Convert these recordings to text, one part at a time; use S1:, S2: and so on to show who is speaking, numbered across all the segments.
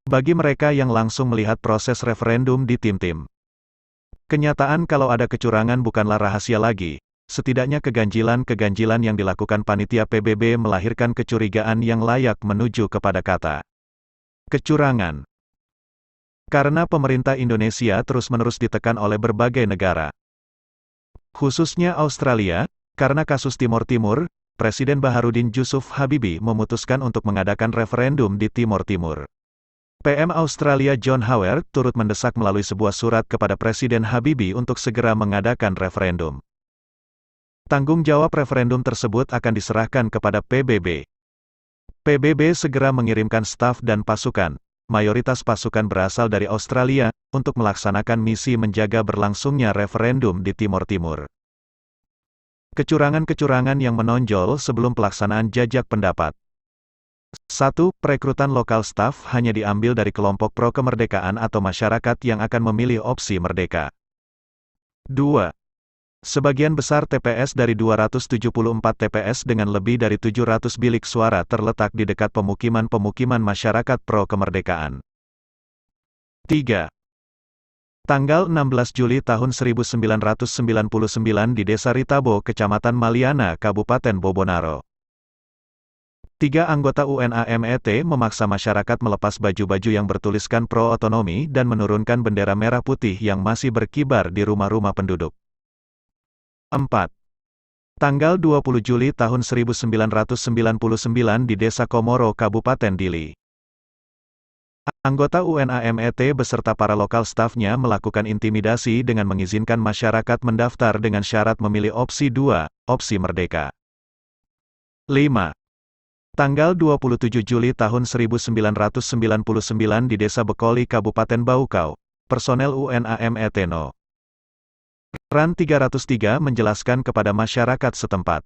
S1: Bagi mereka yang langsung melihat proses referendum di tim-tim. Kenyataan kalau ada kecurangan bukanlah rahasia lagi. Setidaknya keganjilan-keganjilan yang dilakukan panitia PBB melahirkan kecurigaan yang layak menuju kepada kata kecurangan. Karena pemerintah Indonesia terus-menerus ditekan oleh berbagai negara, khususnya Australia, karena kasus Timor Timur, Presiden Baharudin Jusuf Habibie memutuskan untuk mengadakan referendum di Timor Timur. PM Australia John Howard turut mendesak melalui sebuah surat kepada Presiden Habibie untuk segera mengadakan referendum. Tanggung jawab referendum tersebut akan diserahkan kepada PBB. PBB segera mengirimkan staf dan pasukan, mayoritas pasukan berasal dari Australia, untuk melaksanakan misi menjaga berlangsungnya referendum di Timor Timur. Kecurangan-kecurangan yang menonjol sebelum pelaksanaan jajak pendapat. 1. Perekrutan lokal staf hanya diambil dari kelompok pro-kemerdekaan atau masyarakat yang akan memilih opsi merdeka. 2. Sebagian besar TPS dari 274 TPS dengan lebih dari 700 bilik suara terletak di dekat pemukiman-pemukiman masyarakat pro-kemerdekaan. 3. Tanggal 16 Juli tahun 1999 di Desa Ritabo, Kecamatan Maliana, Kabupaten Bobonaro. 3 anggota UNAMET memaksa masyarakat melepas baju-baju yang bertuliskan pro-otonomi dan menurunkan bendera merah putih yang masih berkibar di rumah-rumah penduduk. 4. Tanggal 20 Juli tahun 1999 di Desa Komoro, Kabupaten Dili. Anggota UNAMET beserta para lokal stafnya melakukan intimidasi dengan mengizinkan masyarakat mendaftar dengan syarat memilih opsi 2, opsi merdeka. 5. Tanggal 27 Juli tahun 1999 di Desa Bekoli, Kabupaten Baukau, personel UNAMET No. RAN 303 menjelaskan kepada masyarakat setempat.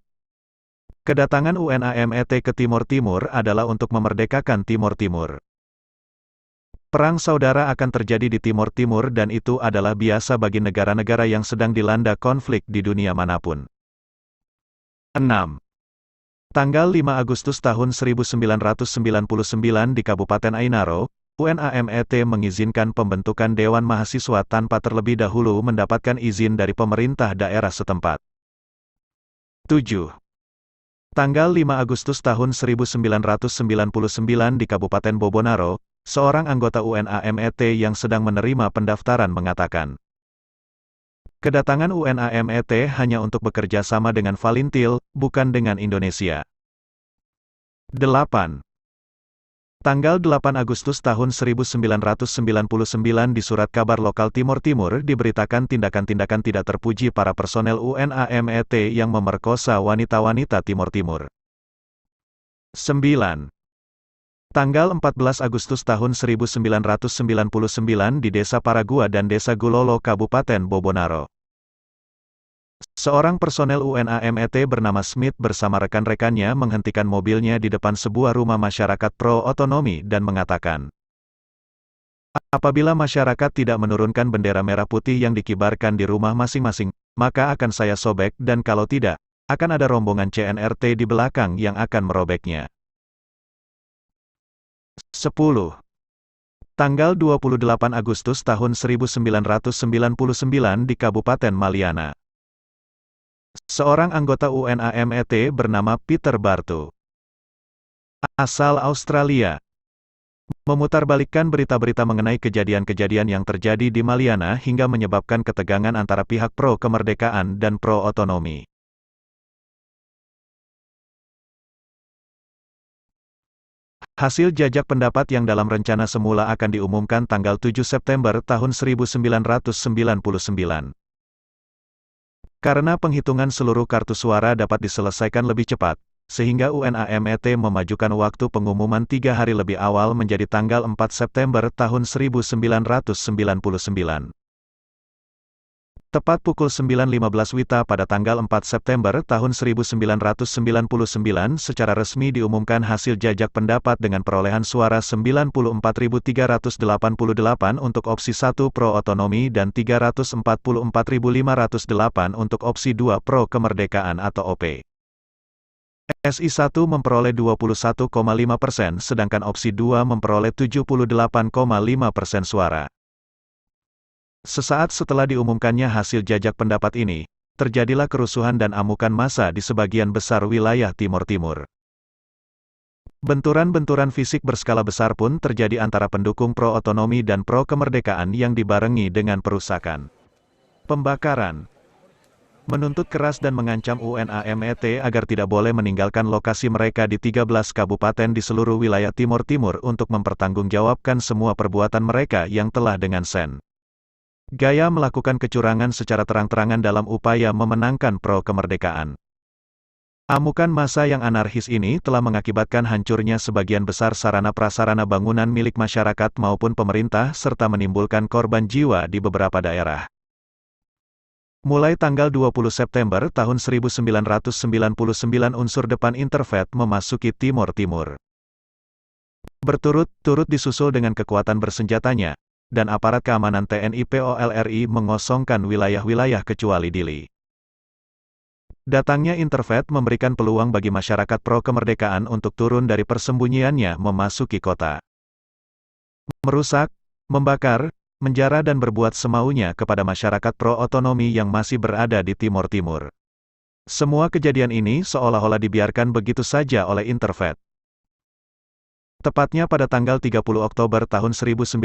S1: Kedatangan UNAMET ke Timor Timur adalah untuk memerdekakan Timor Timur. Perang saudara akan terjadi di Timor Timur dan itu adalah biasa bagi negara-negara yang sedang dilanda konflik di dunia manapun. 6. Tanggal 5 Agustus tahun 1999 di Kabupaten Ainaro, UNAMET mengizinkan pembentukan Dewan Mahasiswa tanpa terlebih dahulu mendapatkan izin dari pemerintah daerah setempat. 7. Tanggal 5 Agustus tahun 1999 di Kabupaten Bobonaro, seorang anggota UNAMET yang sedang menerima pendaftaran mengatakan, kedatangan UNAMET hanya untuk bekerja sama dengan Valintil, bukan dengan Indonesia. 8. Tanggal 8 Agustus tahun 1999 di surat kabar lokal Timor Timur diberitakan tindakan-tindakan tidak terpuji para personel UNAMET yang memerkosa wanita-wanita Timor Timur. 9. Tanggal 14 Agustus tahun 1999 di Desa Paragua dan Desa Gulolo, Kabupaten Bobonaro. Seorang personel UNAMET bernama Smith bersama rekan-rekannya menghentikan mobilnya di depan sebuah rumah masyarakat pro-otonomi dan mengatakan, apabila masyarakat tidak menurunkan bendera merah putih yang dikibarkan di rumah masing-masing, maka akan saya sobek dan kalau tidak, akan ada rombongan CNRT di belakang yang akan merobeknya. 10. Tanggal 28 Agustus tahun 1999 di Kabupaten Maliana. Seorang anggota UNAMET bernama Peter Bartu, asal Australia, memutarbalikkan berita-berita mengenai kejadian-kejadian yang terjadi di Maliana hingga menyebabkan ketegangan antara pihak pro-kemerdekaan dan pro-otonomi. Hasil jajak pendapat yang dalam rencana semula akan diumumkan tanggal 7 September tahun 1999. Karena penghitungan seluruh kartu suara dapat diselesaikan lebih cepat, sehingga UNAMET memajukan waktu pengumuman 3 hari lebih awal menjadi tanggal 4 September tahun 1999. Tepat pukul 9.15 WITA pada tanggal 4 September tahun 1999 secara resmi diumumkan hasil jajak pendapat dengan perolehan suara 94.388 untuk opsi 1 pro-otonomi dan 344.508 untuk opsi 2 pro-kemerdekaan atau OP. SI1 memperoleh 21,5%, sedangkan opsi 2 memperoleh 78,5% suara. Sesaat setelah diumumkannya hasil jajak pendapat ini, terjadilah kerusuhan dan amukan massa di sebagian besar wilayah Timor Timur. Benturan-benturan fisik berskala besar pun terjadi antara pendukung pro-otonomi dan pro-kemerdekaan yang dibarengi dengan perusakan, pembakaran, menuntut keras dan mengancam UNAMET agar tidak boleh meninggalkan lokasi mereka di 13 kabupaten di seluruh wilayah Timor Timur untuk mempertanggungjawabkan semua perbuatan mereka yang telah dengan gaya melakukan kecurangan secara terang-terangan dalam upaya memenangkan pro-kemerdekaan. Amukan massa yang anarkis ini telah mengakibatkan hancurnya sebagian besar sarana prasarana bangunan milik masyarakat maupun pemerintah serta menimbulkan korban jiwa di beberapa daerah. Mulai tanggal 20 September tahun 1999 unsur depan Interfaith memasuki Timor Timur. Berturut-turut disusul dengan kekuatan bersenjatanya, dan aparat keamanan TNI POLRI mengosongkan wilayah-wilayah kecuali Dili. Datangnya Interfaith memberikan peluang bagi masyarakat pro-kemerdekaan untuk turun dari persembunyiannya memasuki kota. Merusak, membakar, menjara dan berbuat semaunya kepada masyarakat pro-otonomi yang masih berada di Timor Timur. Semua kejadian ini seolah-olah dibiarkan begitu saja oleh Interfaith. Tepatnya pada tanggal 30 Oktober tahun 1999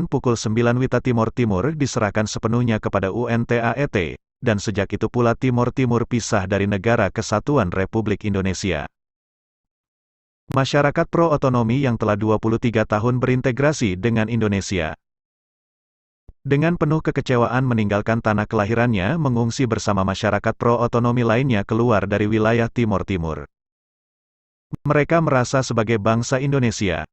S1: pukul 9 WITA Timor Timur diserahkan sepenuhnya kepada UNTAET. Dan sejak itu pula Timor Timur pisah dari Negara Kesatuan Republik Indonesia. Masyarakat pro-otonomi yang telah 23 tahun berintegrasi dengan Indonesia, dengan penuh kekecewaan meninggalkan tanah kelahirannya mengungsi bersama masyarakat pro-otonomi lainnya keluar dari wilayah Timor Timur. Mereka merasa sebagai bangsa Indonesia.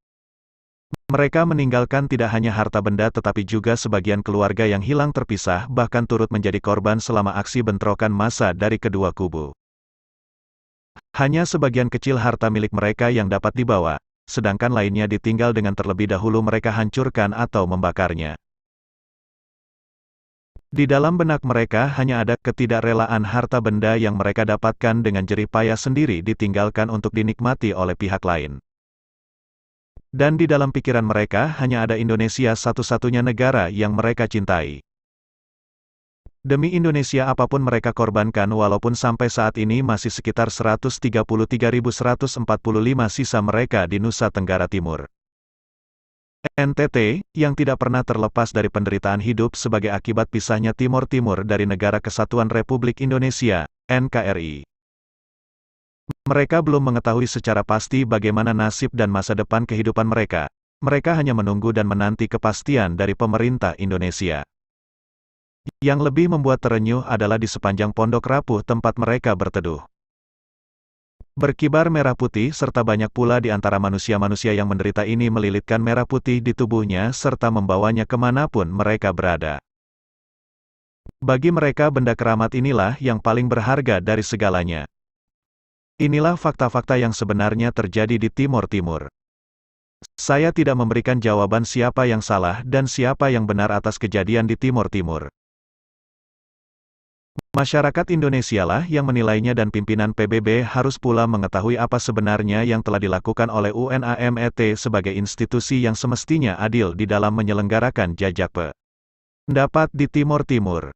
S1: Mereka meninggalkan tidak hanya harta benda tetapi juga sebagian keluarga yang hilang terpisah bahkan turut menjadi korban selama aksi bentrokan massa dari kedua kubu. Hanya sebagian kecil harta milik mereka yang dapat dibawa, sedangkan lainnya ditinggal dengan terlebih dahulu mereka hancurkan atau membakarnya. Di dalam benak mereka hanya ada ketidakrelaan harta benda yang mereka dapatkan dengan jerih payah sendiri ditinggalkan untuk dinikmati oleh pihak lain. Dan di dalam pikiran mereka hanya ada Indonesia satu-satunya negara yang mereka cintai. Demi Indonesia apapun mereka korbankan walaupun sampai saat ini masih sekitar 133.145 sisa mereka di Nusa Tenggara Timur. NTT, yang tidak pernah terlepas dari penderitaan hidup sebagai akibat pisahnya Timor Timur dari Negara Kesatuan Republik Indonesia, NKRI. Mereka belum mengetahui secara pasti bagaimana nasib dan masa depan kehidupan mereka. Mereka hanya menunggu dan menanti kepastian dari pemerintah Indonesia. Yang lebih membuat terenyuh adalah di sepanjang pondok rapuh tempat mereka berteduh. Berkibar merah putih serta banyak pula di antara manusia-manusia yang menderita ini melilitkan merah putih di tubuhnya serta membawanya kemanapun mereka berada. Bagi mereka benda keramat inilah yang paling berharga dari segalanya. Inilah fakta-fakta yang sebenarnya terjadi di Timor Timur. Saya tidak memberikan jawaban siapa yang salah dan siapa yang benar atas kejadian di Timor Timur. Masyarakat Indonesialah yang menilainya dan pimpinan PBB harus pula mengetahui apa sebenarnya yang telah dilakukan oleh UNAMET sebagai institusi yang semestinya adil di dalam menyelenggarakan jajak pendapat di Timor Timur.